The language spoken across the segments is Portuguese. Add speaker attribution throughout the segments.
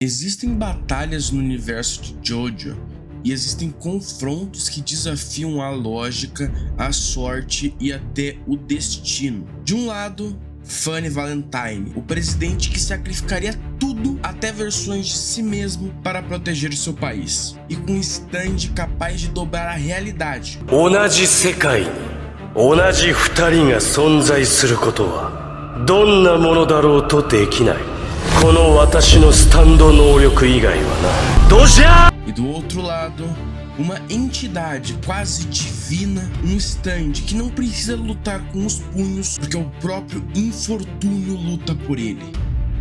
Speaker 1: Existem batalhas no universo de JoJo e existem confrontos que desafiam a lógica, a sorte e até o destino. De um lado, Funny Valentine, o presidente que sacrificaria tudo, até versões de si mesmo, para proteger o seu país, e com um stand capaz de dobrar a realidade.
Speaker 2: 同じ世界に同じ二人が存在することはどんなものだろうとできない。この私のスタンド能力以外はな。どうじゃ!
Speaker 1: E do outro lado, uma entidade quase divina, um stand que não precisa lutar com os punhos, porque o próprio infortúnio luta por ele.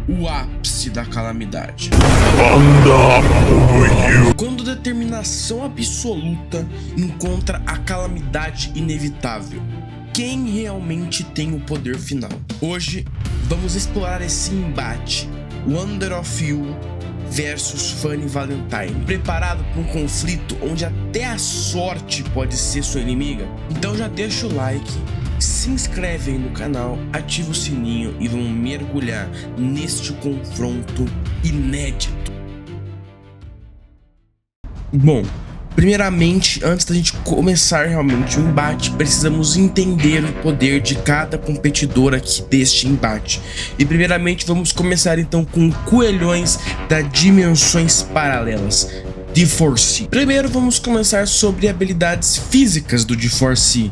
Speaker 1: O ápice da calamidade. Quando determinação absoluta encontra a calamidade inevitável. Quem realmente tem o poder final? Hoje, vamos explorar esse embate. Wonder of You versus Funny Valentine. Preparado para um conflito onde até a sorte pode ser sua inimiga? Então já deixa o like, se inscreve aí no canal, ativa o sininho e vamos mergulhar neste confronto inédito. Bom, primeiramente, antes da gente começar realmente o embate, precisamos entender o poder de cada competidor aqui deste embate. E primeiramente vamos começar então com coelhões das dimensões paralelas, D4C. Primeiro vamos começar sobre habilidades físicas do D4C.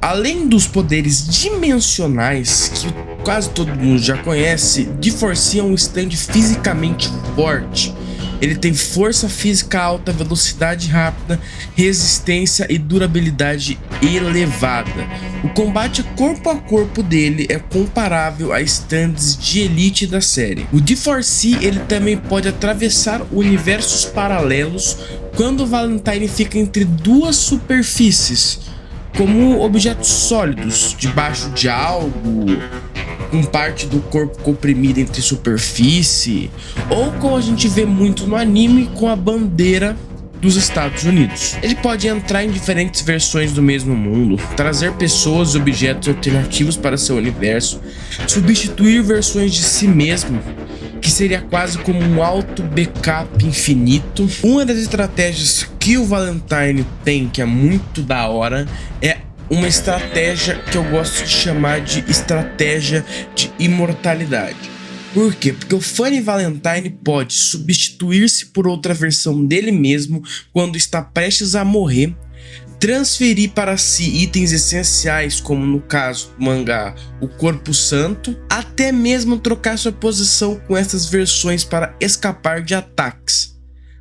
Speaker 1: Além dos poderes dimensionais, que quase todo mundo já conhece, D4C é um stand fisicamente forte. Ele tem força física alta, velocidade rápida, resistência e durabilidade elevada. O combate corpo a corpo dele é comparável a stands de elite da série. O D4C ele também pode atravessar universos paralelos quando o Valentine fica entre duas superfícies, como objetos sólidos, debaixo de algo, com parte do corpo comprimida entre superfície, ou como a gente vê muito no anime, com a bandeira dos Estados Unidos. Ele pode entrar em diferentes versões do mesmo mundo, trazer pessoas e objetos alternativos para seu universo, substituir versões de si mesmo, que seria quase como um auto backup infinito. Uma das estratégias que o Valentine tem, que é muito da hora, é uma estratégia que eu gosto de chamar de estratégia de imortalidade. Por quê? Porque o Funny Valentine pode substituir-se por outra versão dele mesmo quando está prestes a morrer, transferir para si itens essenciais, como no caso do mangá, o Corpo Santo, até mesmo trocar sua posição com essas versões para escapar de ataques.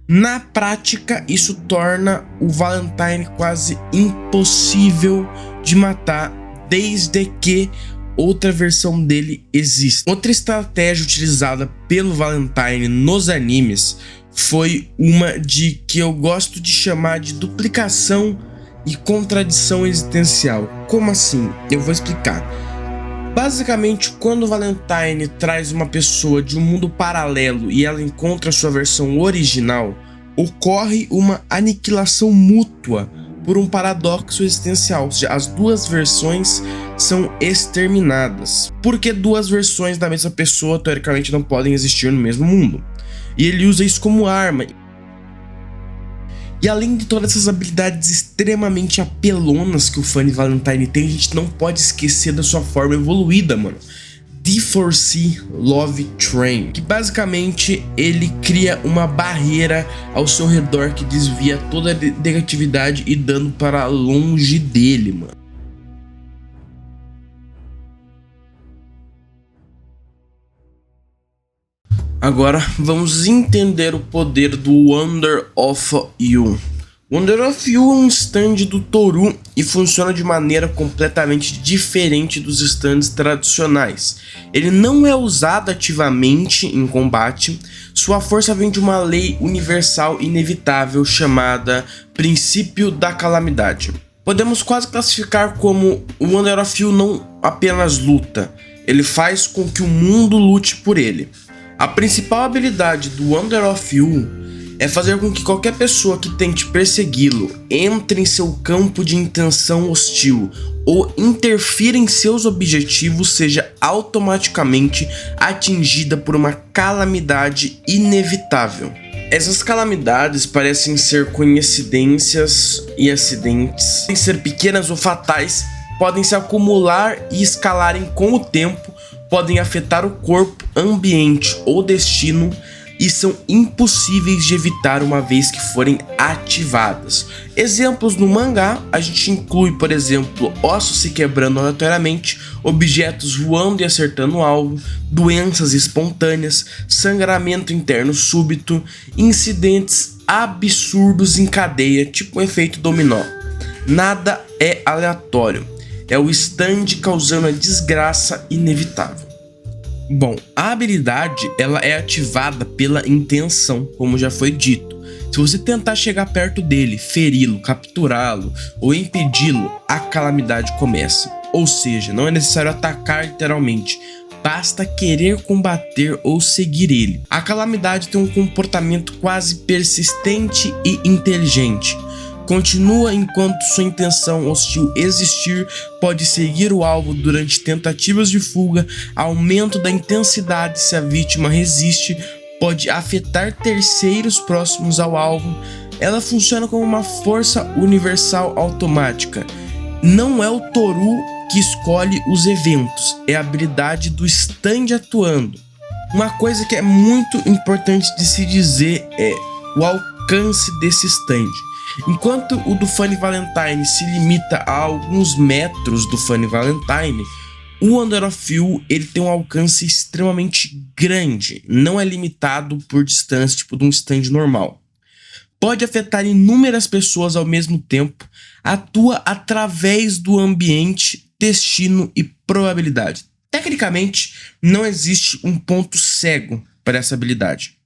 Speaker 1: Na prática, isso torna o Valentine quase impossível de matar, desde que outra versão dele exista. Outra estratégia utilizada pelo Valentine nos animes foi uma que eu gosto de chamar de duplicação e contradição existencial. Como assim? Eu vou explicar. Basicamente, quando o Valentine traz uma pessoa de um mundo paralelo e ela encontra sua versão original, ocorre uma aniquilação mútua por um paradoxo existencial, ou seja, as duas versões são exterminadas. Porque duas versões da mesma pessoa teoricamente não podem existir no mesmo mundo. E ele usa isso como arma. E além de todas essas habilidades extremamente apelonas que o Funny Valentine tem, a gente não pode esquecer da sua forma evoluída, mano. D4C Love Train, que basicamente ele cria uma barreira ao seu redor que desvia toda a negatividade e dano para longe dele, mano. Agora vamos entender o poder do Wonder of You. Wonder of You é um stand do Toru e funciona de maneira completamente diferente dos stands tradicionais. Ele não é usado ativamente em combate, sua força vem de uma lei universal inevitável chamada Princípio da Calamidade. Podemos quase classificar como o Wonder of You não apenas luta, ele faz com que o mundo lute por ele. A principal habilidade do Wonder of You é fazer com que qualquer pessoa que tente persegui-lo entre em seu campo de intenção hostil ou interfira em seus objetivos seja automaticamente atingida por uma calamidade inevitável. Essas calamidades parecem ser coincidências e acidentes, podem ser pequenas ou fatais, podem se acumular e escalarem com o tempo, podem afetar o corpo, ambiente ou destino e são impossíveis de evitar uma vez que forem ativadas. Exemplos no mangá, a gente inclui, por exemplo, ossos se quebrando aleatoriamente, objetos voando e acertando o alvo, doenças espontâneas, sangramento interno súbito, incidentes absurdos em cadeia, tipo um efeito dominó. Nada é aleatório, é o stand causando a desgraça inevitável. Bom, a habilidade ela é ativada pela intenção, como já foi dito. Se você tentar chegar perto dele, feri-lo, capturá-lo ou impedi-lo, a calamidade começa. Ou seja, não é necessário atacar literalmente, basta querer combater ou seguir ele. A calamidade tem um comportamento quase persistente e inteligente. Continua enquanto sua intenção hostil existir, pode seguir o alvo durante tentativas de fuga, aumento da intensidade se a vítima resiste, pode afetar terceiros próximos ao alvo. Ela funciona como uma força universal automática. Não é o Toru que escolhe os eventos, é a habilidade do stand atuando. Uma coisa que é muito importante de se dizer é o alcance desse stand. Enquanto o do Funny Valentine se limita a alguns metros do Funny Valentine, o Wonder of You ele tem um alcance extremamente grande, não é limitado por distância, tipo de um stand normal. Pode afetar inúmeras pessoas ao mesmo tempo, atua através do ambiente, destino e probabilidade. Tecnicamente, não existe um ponto cego para essa habilidade.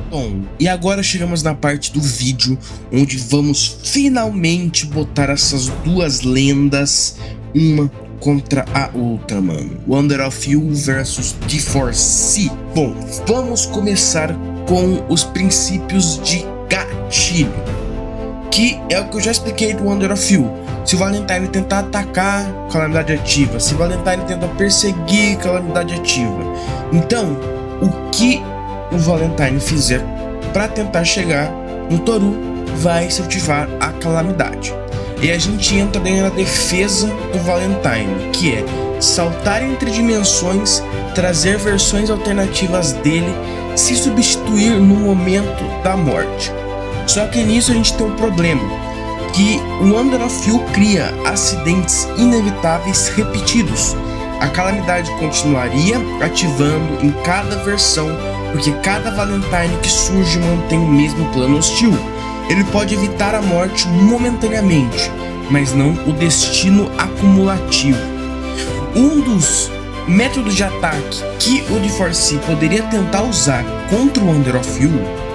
Speaker 1: Bom, e agora chegamos na parte do vídeo onde vamos finalmente botar essas duas lendas uma contra a outra, mano. Wonder of You versus D4C. Bom, vamos começar com os princípios de gatilho, que é o que eu já expliquei do Wonder of You. Se o Valentine tentar atacar, calamidade ativa. Se o Valentine tenta perseguir, calamidade ativa. Então, o que o Valentine fizer para tentar chegar no Toru vai se ativar a calamidade. E a gente entra dentro da defesa do Valentine, que é saltar entre dimensões, trazer versões alternativas dele, se substituir no momento da morte. Só que nisso a gente tem um problema, que o Wonder of You cria acidentes inevitáveis repetidos. A calamidade continuaria ativando em cada versão, porque cada Valentine que surge mantém o mesmo plano hostil. Ele pode evitar a morte momentaneamente, mas não o destino acumulativo. Um dos métodos de ataque que o D4C poderia tentar usar contra o Wonder of You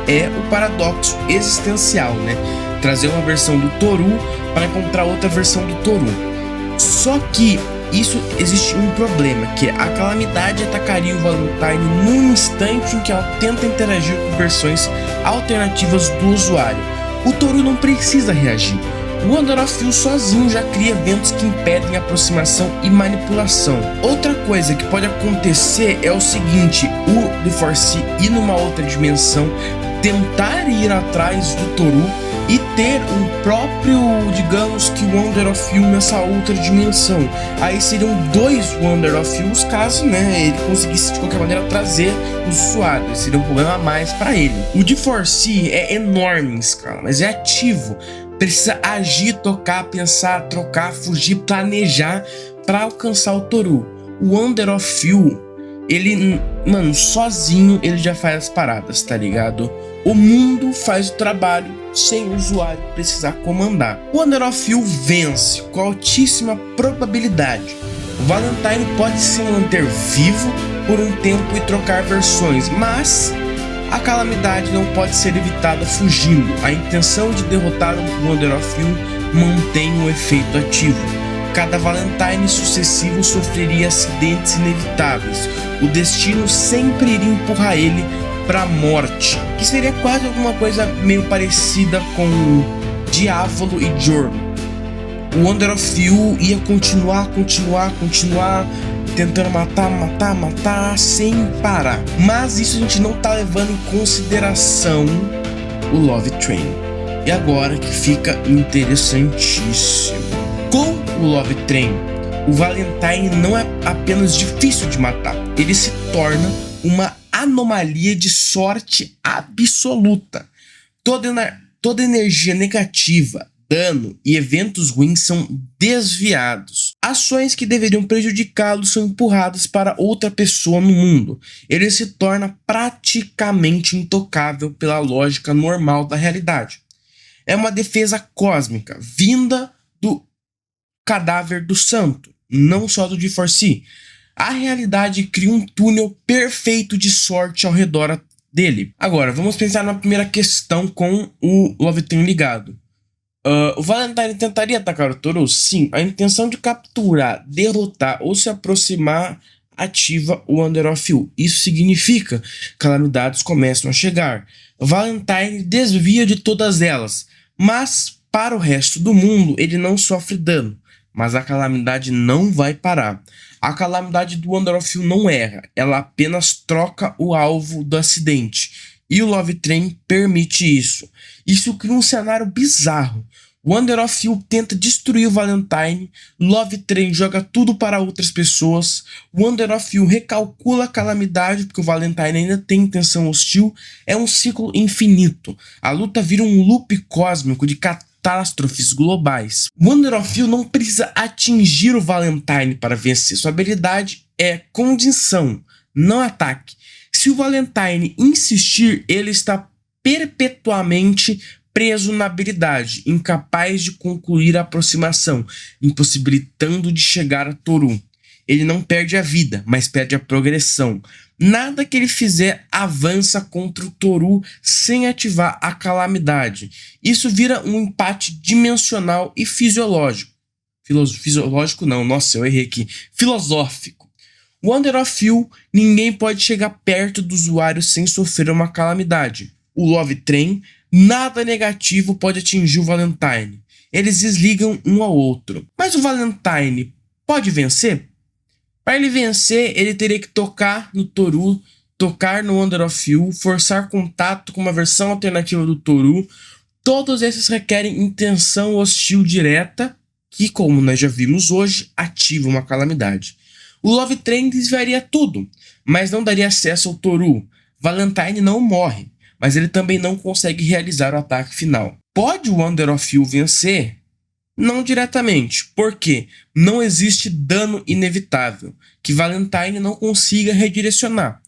Speaker 1: é o paradoxo existencial, né? Trazer uma versão do Toru para encontrar outra versão do Toru. Só que isso existe um problema, que a calamidade atacaria o Valentine num instante em que ela tenta interagir com versões alternativas do usuário. O Toru não precisa reagir. O Wonder of You sozinho já cria eventos que impedem aproximação e manipulação. Outra coisa que pode acontecer é o seguinte: o D4C ir numa outra dimensão, tentar ir atrás do Toru e ter um próprio, digamos que Wonder of You nessa outra dimensão. Aí seriam dois Wonder of Yous caso, né, ele conseguisse de qualquer maneira trazer os usuários. Seria um problema a mais para ele. O D4C é enorme em escala, mas é ativo. Precisa agir, tocar, pensar, trocar, fugir, planejar para alcançar o Toru. O Wonder of You, ele, mano, sozinho ele já faz as paradas, tá ligado? O mundo faz o trabalho sem o usuário precisar comandar. O Wonder of You vence com altíssima probabilidade. O Valentine pode se manter vivo por um tempo e trocar versões, mas a calamidade não pode ser evitada fugindo. A intenção de derrotar o Wonder of You mantém o efeito ativo. cada Valentine sucessivo sofreria acidentes inevitáveis. O destino sempre iria empurrar ele para a morte, que seria quase alguma coisa meio parecida com Diávolo e Giorno. O Wonder of You ia continuar, tentando matar, sem parar. Mas isso a gente não tá levando em consideração o Love Train. E agora que fica interessantíssimo. Com o Love Train, o Valentine não é apenas difícil de matar, ele se torna uma anomalia de sorte absoluta. Toda energia negativa, dano e eventos ruins são desviados. Ações que deveriam prejudicá-lo são empurradas para outra pessoa no mundo. Ele se torna praticamente intocável pela lógica normal da realidade. É uma defesa cósmica, vinda do cadáver do santo, não só do GeForce. A realidade cria um túnel perfeito de sorte ao redor dele. Agora, vamos pensar na primeira questão com o Love Train ligado. O Valentine tentaria atacar o Toru? Sim, a intenção de capturar, derrotar ou se aproximar ativa o Wonder of You. Isso significa que calamidades começam a chegar. O Valentine desvia de todas elas, mas para o resto do mundo ele não sofre dano. Mas a calamidade não vai parar. A calamidade do Wonder of You não erra, ela apenas troca o alvo do acidente. E o Love Train permite isso. Isso cria um cenário bizarro. Wonder of You tenta destruir o Valentine, Love Train joga tudo para outras pessoas, Wonder of You recalcula a calamidade porque o Valentine ainda tem intenção hostil. É um ciclo infinito. A luta vira um loop cósmico de catástrofes globais. Wonder of You não precisa atingir o Valentine para vencer. Sua habilidade é condição, não ataque. Se o Valentine insistir, ele está perpetuamente preso na habilidade, incapaz de concluir a aproximação, impossibilitando de chegar a Toru. Ele não perde a vida, mas perde a progressão. Nada que ele fizer avança contra o Toru sem ativar a calamidade. Isso vira um empate dimensional e fisiológico. Fisiológico não, nossa, eu errei aqui. Filosófico. Wonder of You, ninguém pode chegar perto do usuário sem sofrer uma calamidade. O Love Train, nada negativo pode atingir o Valentine. Eles desligam um ao outro. Mas o Valentine pode vencer? Para ele vencer, ele teria que tocar no Toru, tocar no Wonder of You, forçar contato com uma versão alternativa do Toru. Todos esses requerem intenção hostil direta, que, como nós já vimos hoje, ativa uma calamidade. O Love Train desviaria tudo, mas não daria acesso ao Toru. Valentine não morre, mas ele também não consegue realizar o ataque final. Pode o Wonder of You vencer? Não diretamente, porque não existe dano inevitável que Valentine não consiga redirecionar.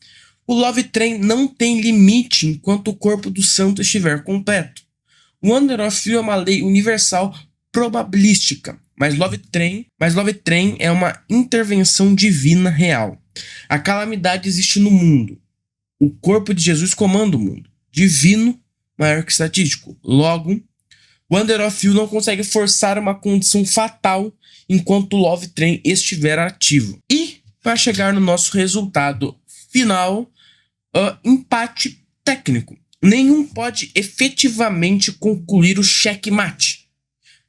Speaker 1: O Love Train não tem limite enquanto o corpo do santo estiver completo. O Wonder of You é uma lei universal probabilística, mas Love Train é uma intervenção divina real. A calamidade existe no mundo. O corpo de Jesus comanda o mundo. Divino maior que estatístico. Logo, Wonder of You não consegue forçar uma condição fatal enquanto o Love Train estiver ativo. E, para chegar no nosso resultado final, empate técnico. Nenhum pode efetivamente concluir o checkmate.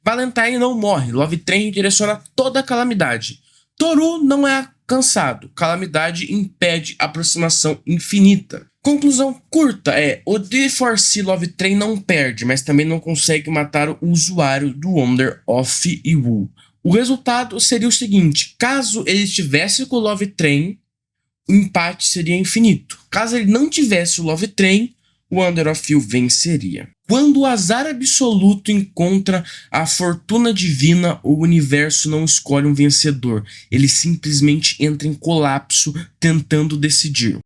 Speaker 1: Valentine não morre, Love Train direciona toda a calamidade. Toru não é alcançado, calamidade impede a aproximação infinita. Conclusão curta é, o GeForce Love Train não perde, mas também não consegue matar o usuário do Wonder of You. O resultado seria o seguinte, caso ele estivesse com o Love Train, o empate seria infinito. Caso ele não tivesse o Love Train, o Wonder of You venceria. Quando o azar absoluto encontra a fortuna divina, o universo não escolhe um vencedor. Ele simplesmente entra em colapso tentando decidir.